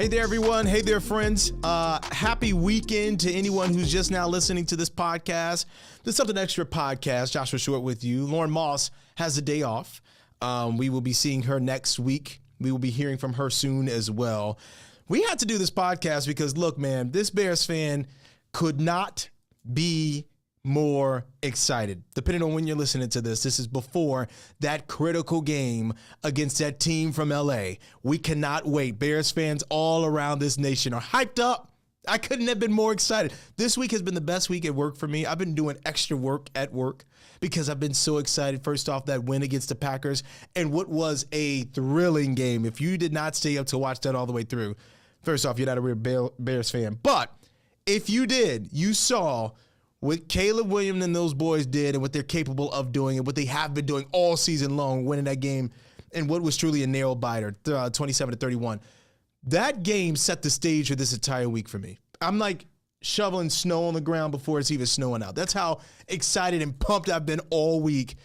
Hey there, everyone. Hey there, friends. Happy weekend to anyone who's just now listening to this podcast. This is Something Extra podcast. Joshua Short with you. Lauren Moss has a day off. We will be seeing her next week. We will be hearing from her soon as well. We had to do this podcast because, look, man, this Bears fan could not be more excited. Depending on when you're listening to this, this is before that critical game against that team from LA. We cannot wait. Bears fans all around this nation are hyped up. I couldn't have been more excited. This week has been the best week at work for me. I've been doing extra work at work because I've been so excited. First off, that win against the Packers and what was a thrilling game. If you did not stay up to watch that all the way through, first off, you're not a real Bears fan. But if you did, you saw what Caleb Williams and those boys did and what they're capable of doing and what they have been doing all season long, winning that game and what was truly a nail biter, 27-31. That game set the stage for this entire week for me. I'm like shoveling snow on the ground before it's even snowing out. That's how excited and pumped I've been all week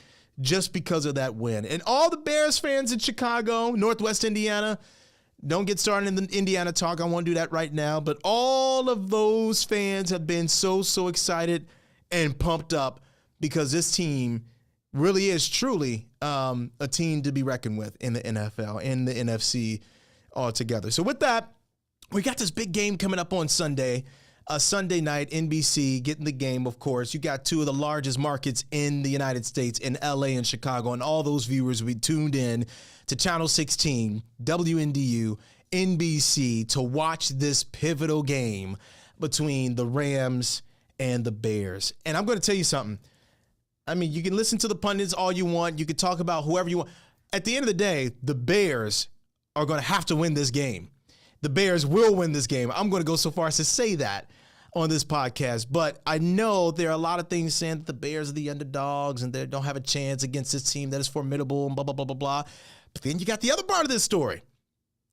just because of that win. And all the Bears fans in Chicago, Northwest Indiana, don't get started in the Indiana talk. I won't do that right now. But all of those fans have been so excited and pumped up because this team really is truly a team to be reckoned with in the NFL and the NFC altogether. So with that, we got this big game coming up on Sunday. Sunday night, NBC getting the game, of course. You got two of the largest markets in the United States, in LA and Chicago, and all those viewers will be tuned in to Channel 16, WNDU, NBC to watch this pivotal game between the Rams and the Bears. And I'm going to tell you something. I mean, you can listen to the pundits all you want. You can talk about whoever you want. At the end of the day, the Bears are going to have to win this game. The Bears will win this game. I'm going to go so far as to say that on this podcast. But I know there are a lot of things saying that the Bears are the underdogs and they don't have a chance against this team that is formidable and blah, blah, blah, blah, blah. But then you got the other part of this story.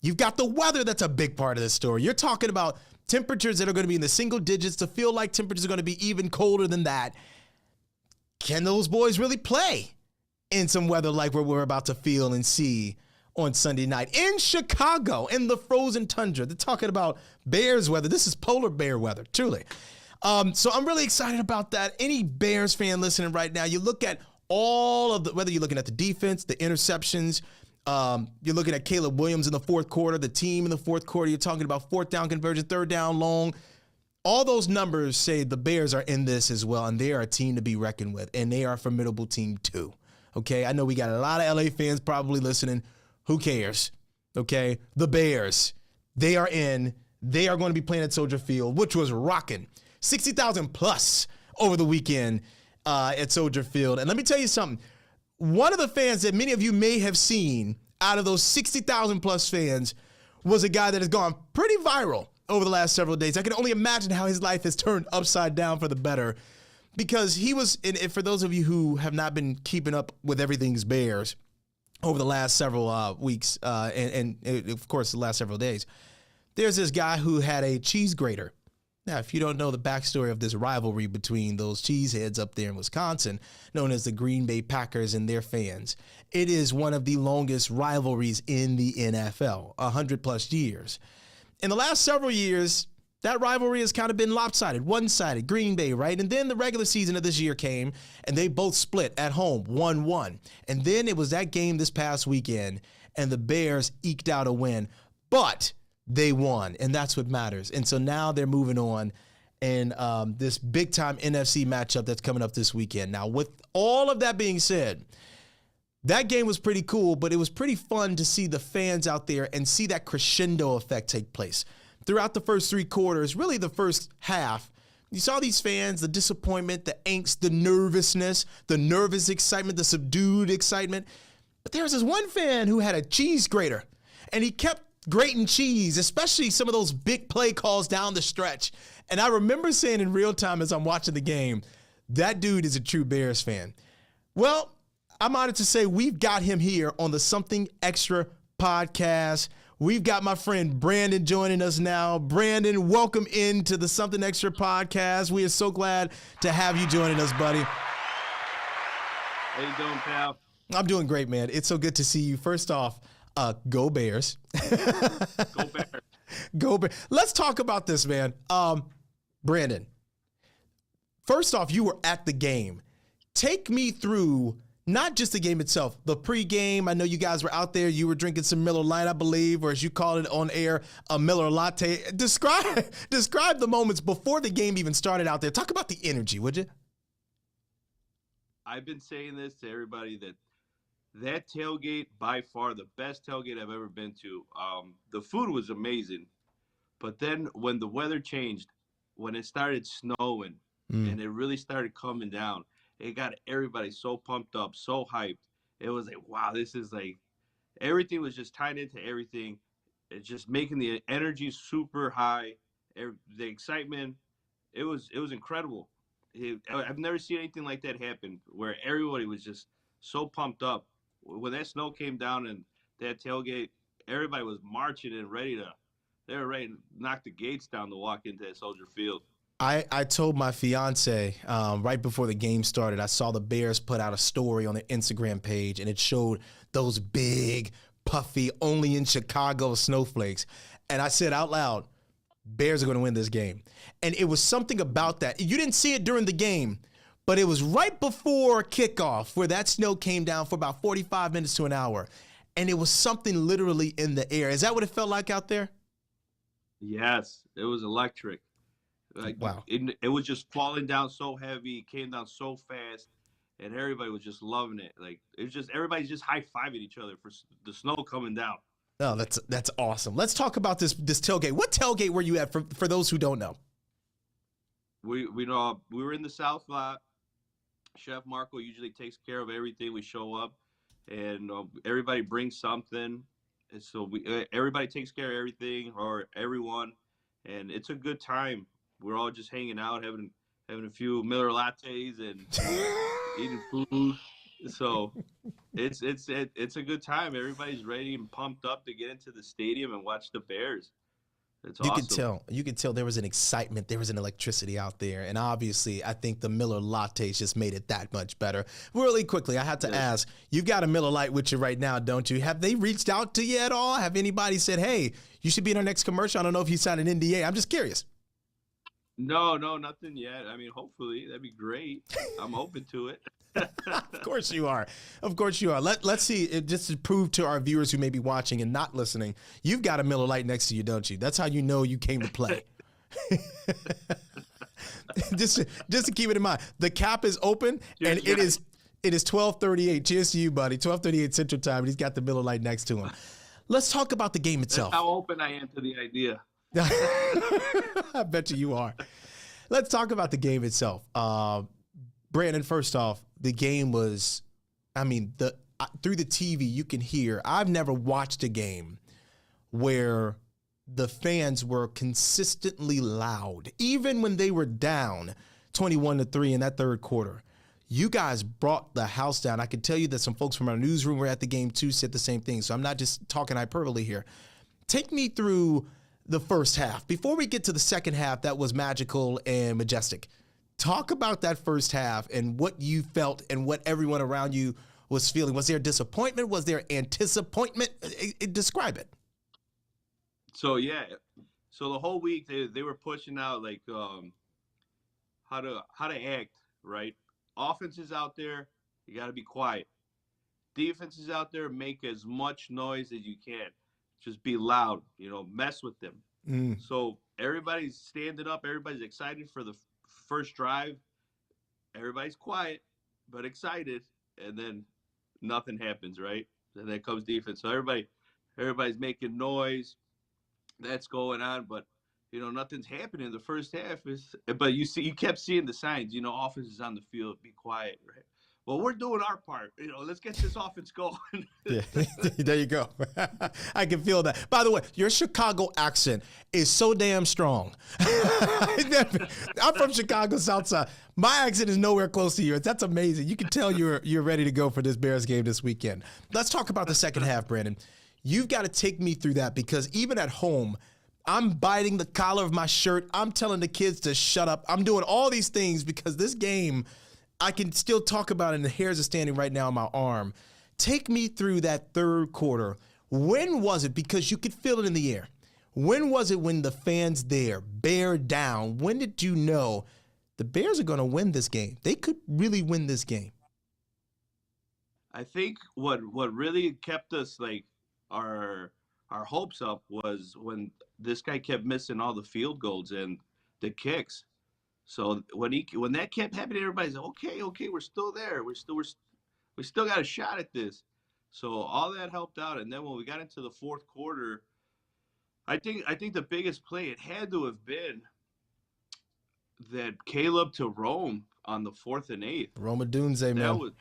You've got the weather that's a big part of this story. You're talking about temperatures that are going to be in the single digits to feel like temperatures are going to be even colder than that. Can those boys really play in some weather like what we're about to feel and see on Sunday night in Chicago in the frozen tundra? They're talking about Bears weather. This is polar bear weather, truly. So I'm really excited about that. Any Bears fan listening right now, you look at all of the, whether you're looking at the defense, the interceptions, you're looking at Caleb Williams in the fourth quarter, the team in the fourth quarter, you're talking about fourth down conversion, third down long. All those numbers say the Bears are in this as well, and they are a team to be reckoned with, and they are a formidable team too. Okay, I know we got a lot of LA fans probably listening. Who cares? Okay, the Bears, they are in. They are going to be playing at Soldier Field, which was rocking. 60,000 plus over the weekend at Soldier Field. And let me tell you something. One of the fans that many of you may have seen out of those 60,000 plus fans was a guy that has gone pretty viral over the last several days. I can only imagine how his life has turned upside down for the better because he was, and for those of you who have not been keeping up with everything's Bears over the last several weeks and of course the last several days, there's this guy who had a cheese grater. Now, if you don't know the backstory of this rivalry between those cheeseheads up there in Wisconsin, known as the Green Bay Packers and their fans, it is one of the longest rivalries in the NFL, 100 plus years. In the last several years, that rivalry has kind of been lopsided, one-sided, Green Bay, right? And then the regular season of this year came, and they both split at home, 1-1. And then it was that game this past weekend, and the Bears eked out a win. But they won, and that's what matters. And so now they're moving on in this big-time NFC matchup that's coming up this weekend. Now, with all of that being said, that game was pretty cool, but it was pretty fun to see the fans out there and see that crescendo effect take place. Throughout the first three quarters, really the first half, you saw these fans, the disappointment, the angst, the nervousness, the nervous excitement, the subdued excitement. But there was this one fan who had a cheese grater, and he kept grating cheese, especially some of those big play calls down the stretch. And I remember saying in real time as I'm watching the game, that dude is a true Bears fan. Well, I'm honored to say we've got him here on the Something Extra podcast. We've got my friend Brandon joining us now. Brandon, welcome into the Something Extra podcast. We are so glad to have you joining us, buddy. How you doing, pal? I'm doing great, man. It's so good to see you. First off, go Bears. Go Bears. Go Bears. Let's talk about this, man. Brandon, first off, you were at the game. Take me through not just the game itself, the pregame. I know you guys were out there. You were drinking some Miller Lite, I believe, or as you called it on air, a Miller Latte. Describe the moments before the game even started out there. Talk about the energy, would you? I've been saying this to everybody that tailgate, by far the best tailgate I've ever been to. The food was amazing, but then when the weather changed, when it started snowing and it really started coming down, it got everybody so pumped up, so hyped. It was like, wow, this is like, everything was just tied into everything. It's just making the energy super high. The excitement, it was incredible. I've never seen anything like that happen, where everybody was just so pumped up. When that snow came down and that tailgate, everybody was marching and they were ready to knock the gates down to walk into that Soldier Field. I told my fiance right before the game started, I saw the Bears put out a story on their Instagram page, and it showed those big, puffy, only in Chicago snowflakes. And I said out loud, Bears are going to win this game. And it was something about that. You didn't see it during the game, but it was right before kickoff where that snow came down for about 45 minutes to an hour. And it was something literally in the air. Is that what it felt like out there? Yes, it was electric. Wow. It was just falling down so heavy, came down so fast, and everybody was just loving it. Like, it was just, everybody's just high-fiving each other for the snow coming down. Oh, that's awesome. Let's talk about this tailgate. What tailgate were you at for those who don't know? We know we were in the South lot. Chef Marco usually takes care of everything. We show up, and everybody brings something. And so everybody takes care of everything, or everyone, and it's a good time. We're all just hanging out, having a few Miller lattes and eating food. So it's a good time. Everybody's ready and pumped up to get into the stadium and watch the Bears. It's awesome. You could tell there was an excitement, there was an electricity out there, and obviously I think the Miller lattes just made it that much better. Really quickly, I had to ask, you've got a Miller Lite with you right now, don't you? Have they reached out to you at all? Have anybody said, hey, you should be in our next commercial? I don't know if you signed an NDA. I'm just curious. No, nothing yet. I mean, hopefully that'd be great. I'm open to it. Of course you are. Of course you are. Let's see, just to prove to our viewers who may be watching and not listening, you've got a Miller Lite next to you, don't you? That's how you know you came to play. just to keep it in mind, the cap is open, and it is 12:38. Cheers to you, buddy. 12:38 Central Time, and he's got the Miller Lite next to him. Let's talk about the game itself. That's how open I am to the idea. I bet you are. Let's talk about the game itself. Brandon, first off, the game was, through the TV you can hear. I've never watched a game where the fans were consistently loud, even when they were down 21-3 in that third quarter. You guys brought the house down. I can tell you that some folks from our newsroom were at the game too, said the same thing. So I'm not just talking hyperbole here. Take me through the first half. Before we get to the second half, that was magical and majestic. Talk about that first half and what you felt and what everyone around you was feeling. Was there disappointment? Was there anticipation? Describe it. So the whole week they were pushing out like how to act, right? Offense is out there, you got to be quiet. Defense is out there, make as much noise as you can. Just be loud, mess with them. So everybody's standing up, everybody's excited for the first drive. Everybody's quiet but excited, and then nothing happens, right? And then comes defense. So everybody's making noise. That's going on, but nothing's happening in the first half. But you kept seeing the signs. Offense is on the field. Be quiet, right? Well, we're doing our part. Let's get this offense going. Yeah, there you go. I can feel that. By the way, your Chicago accent is so damn strong. I'm from Chicago, South Side. My accent is nowhere close to yours. That's amazing. You can tell you're ready to go for this Bears game this weekend. Let's talk about the second half, Brandon. You've got to take me through that, because even at home, I'm biting the collar of my shirt. I'm telling the kids to shut up. I'm doing all these things because this game, I can still talk about it, and the hairs are standing right now on my arm. Take me through that third quarter. When was it? Because you could feel it in the air. When was it when the fans there bear down? When did you know the Bears are going to win this game? They could really win this game. I think what really kept us like our hopes up was when this guy kept missing all the field goals and the kicks. So when that kept happening, everybody's like, okay, we're still there. We still got a shot at this. So all that helped out. And then when we got into the fourth quarter, I think the biggest play, it had to have been that Caleb to Rome on the 4th and 8th. Roma Dunze, man.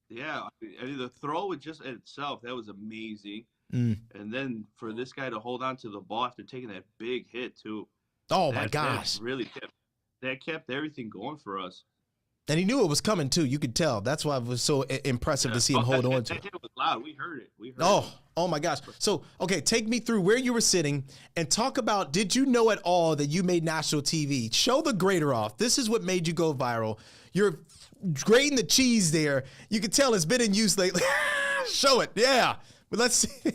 Yeah, I mean, the throw was just itself, that was amazing. And then for this guy to hold on to the ball after taking that big hit too. Oh my gosh! That kept everything going for us. And he knew it was coming too. You could tell. That's why it was so impressive to see him hold on to it. That hit was loud. We heard it. Oh my gosh! So okay, take me through where you were sitting and talk about. Did you know at all that you made national TV? Show the grater off. This is what made you go viral. You're grating the cheese there. You can tell it's been in use lately. Show it, yeah. But let's see.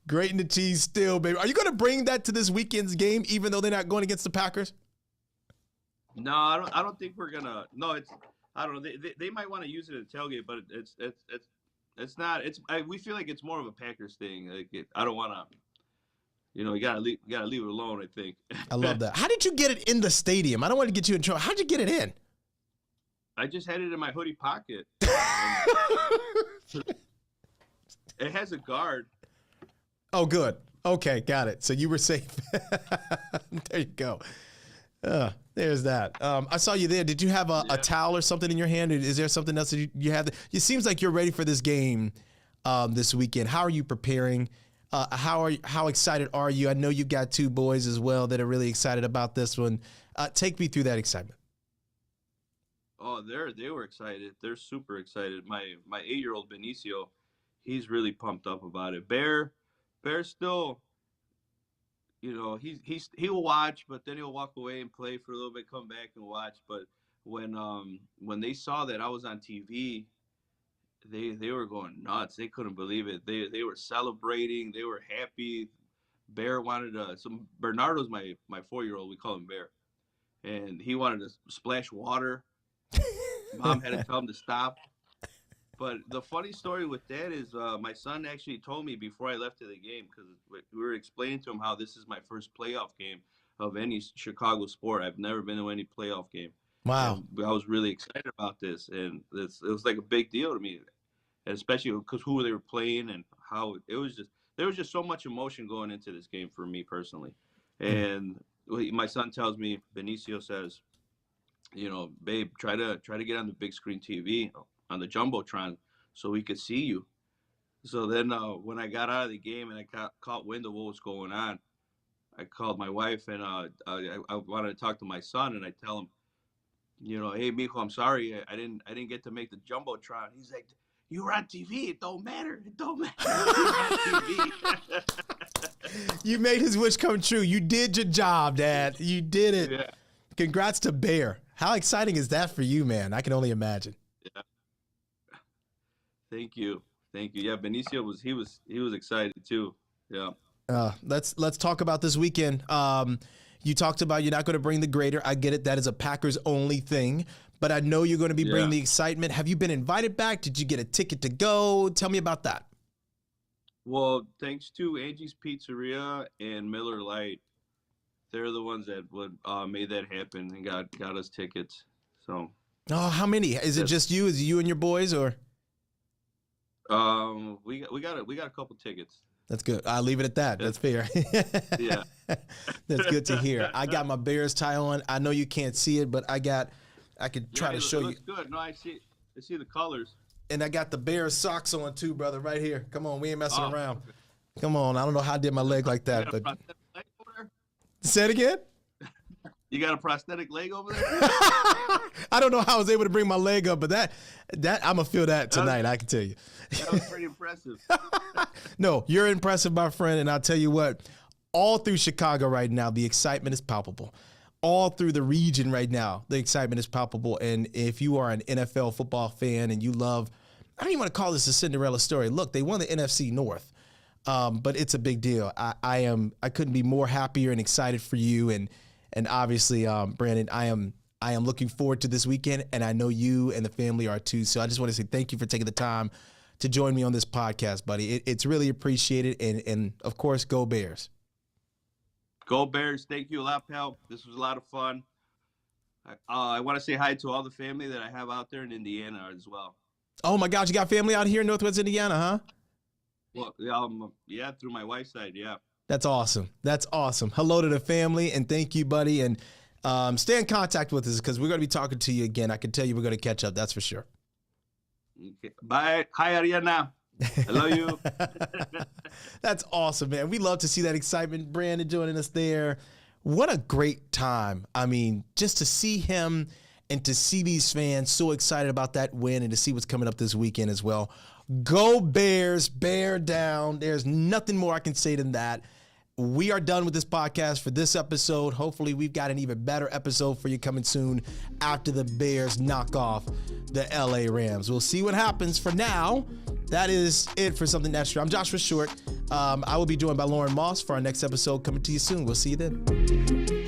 Grating the cheese still, baby. Are you going to bring that to this weekend's game, even though they're not going against the Packers? No, I don't think we're gonna. No, I don't know. They might want to use it at tailgate, but it's not. We feel like it's more of a Packers thing. Like I don't want to. You gotta leave it alone. I think. I love that. How did you get it in the stadium? I don't want to get you in trouble. How'd you get it in? I just had it in my hoodie pocket. It has a guard. Oh, good. Okay, got it. So you were safe. There you go. There's that. I saw you there. Did you have a towel or something in your hand? Is there something else that you have? It seems like you're ready for this game this weekend. How are you preparing? How excited are you? I know you got two boys as well that are really excited about this one. Take me through that excitement. Oh, they were excited. They're super excited. My 8-year-old Benicio, he's really pumped up about it. Bear still, he'll watch, but then he'll walk away and play for a little bit, come back and watch. But when they saw that I was on TV, they were going nuts. They couldn't believe it. They were celebrating. They were happy. Bear wanted Bernardo's my 4-year-old. We call him Bear, and he wanted to splash water. Mom had to tell him to stop. But the funny story with that is my son actually told me before I left to the game, because we were explaining to him how this is my first playoff game of any Chicago sport. I've never been to any playoff game. Wow. And I was really excited about this, and it was like a big deal to me, and especially because who they were playing and how there was just so much emotion going into this game for me personally. And my son tells me, Benicio says, babe, try to get on the big screen TV on the Jumbotron so we could see you. So then when I got out of the game and I caught wind of what was going on, I called my wife and I wanted to talk to my son, and I tell him, hey, mijo, I'm sorry, I didn't get to make the Jumbotron. He's like, you were on TV. It don't matter. It don't matter. TV. You made his wish come true. You did your job, Dad. You did it. Yeah. Congrats to Bear. How exciting is that for you, man? I can only imagine. Yeah. Thank you. Yeah, Benicio was excited too. Yeah. Let's talk about this weekend. You talked about you're not going to bring the grater. I get it. That is a Packers only thing. But I know you're going to be bringing the excitement. Have you been invited back? Did you get a ticket to go? Tell me about that. Well, thanks to Angie's Pizzeria and Miller Lite, they're the ones that made that happen and got us tickets. So. Oh, how many? Is it just you? Is it you and your boys, or? We got a couple tickets. That's good. I'll leave it at that. That's fair. Yeah. That's good to hear. I got my Bears tie on. I know you can't see it, but I could try to show you. It looks good. No, I see the colors. And I got the Bears socks on too, brother, right here. Come on, we ain't messing around. Okay. Come on. I don't know how I did my leg like that, but say it again. You got a prosthetic leg over there? I don't know how I was able to bring my leg up, but that I'm gonna feel that tonight. I can tell you. That was pretty impressive. No, you're impressive, my friend, and I'll tell you what. All through Chicago right now, the excitement is palpable. All through the region right now, the excitement is palpable. And if you are an NFL football fan and you love, I don't even want to call this a Cinderella story. Look, they won the NFC North. but it's a big deal. I couldn't be more happier and excited for you. And obviously, Brandon, I am looking forward to this weekend, and I know you and the family are too. So I just want to say thank you for taking the time to join me on this podcast, buddy. It's really appreciated. And of course, go Bears. Go Bears. Thank you a lot, pal. This was a lot of fun. I want to say hi to all the family that I have out there in Indiana as well. Oh my gosh, you got family out here in Northwest Indiana, huh? Well, yeah, through my wife's side, yeah. That's awesome. That's awesome. Hello to the family, and thank you, buddy. And stay in contact with us because we're going to be talking to you again. I can tell you we're going to catch up. That's for sure. Okay. Bye. Hi, Ariana. I love you. That's awesome, man. We love to see that excitement. Brandon joining us there. What a great time. I mean, just to see him and to see these fans so excited about that win and to see what's coming up this weekend as well. Go Bears, bear down. There's nothing more I can say than that. We are done with this podcast for this episode. Hopefully we've got an even better episode for you coming soon after the Bears knock off the LA Rams. We'll see what happens. For now, that is it for Something Extra. I'm Joshua Short. I will be joined by Lauren Moss for our next episode coming to you soon. We'll see you then.